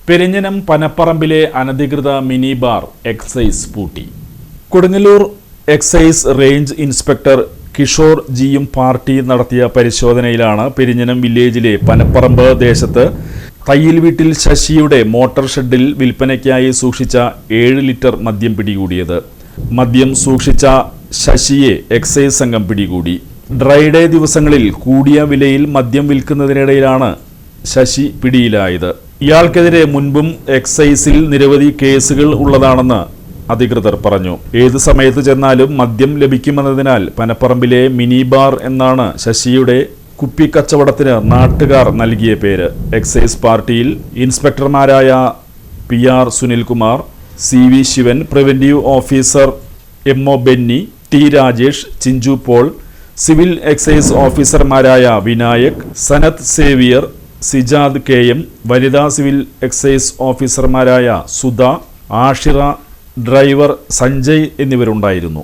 പെരിഞ്ഞനം പനപ്പറമ്പിലെ അനധികൃത mini bar excise പൂട്ടി. Kodungallur excise range inspector Kishore ജിയും പാർട്ടി നടത്തിയ പരിശോധനയിലാണ് പെരിഞ്ഞനം വില്ലേജിലെ പനപ്പറമ്പ് ദേശത്ത് തയ്യിൽ വീട്ടിൽ ശശിയുടെ മോട്ടോർ ഷെഡിൽ വിൽപ്പനയ്ക്കായി സൂക്ഷിച്ച 7 ലിറ്റർ മദ്യം പിടികൂടിയത്. മദ്യം സൂക്ഷിച്ച ശശിയെ എക്സൈസ് സംഘം പിടികൂടി. ഡ്രൈഡേ ദിവസങ്ങളിൽ കൂടിയ വിലയിൽ മദ്യം വിൽക്കുന്നതിനിടയിലാണ് ശശി പിടിയിലായത്. ഇയാൾക്കെതിരെ മുൻപും എക്സൈസിൽ നിരവധി കേസുകൾ ഉള്ളതാണെന്ന് അധികൃതർ പറഞ്ഞു. ഏത് സമയത്ത് ചെന്നാലും മദ്യം ലഭിക്കുമെന്നതിനാൽ പനപ്പറമ്പിലെ മിനി ബാർ എന്നാണ് ശശിയുടെ കുപ്പിക്കച്ചവടത്തിന് നാട്ടുകാർ നൽകിയ പേര്. എക്സൈസ് പാർട്ടിയിൽ ഇൻസ്പെക്ടർമാരായ PR Sunilkumar, CV Sivan, preventive officer MO Benny, T Rajesh, Chinchu Paul, civil excise ഓഫീസർമാരായ വിനായക്, സനത് സേവിയർ, സിജാദ് KM, വനിതാ സിവിൽ എക്സൈസ് ഓഫീസർമാരായ സുധ, ആഷിറ, ഡ്രൈവർ സഞ്ജയ് എന്നിവരുണ്ടായിരുന്നു.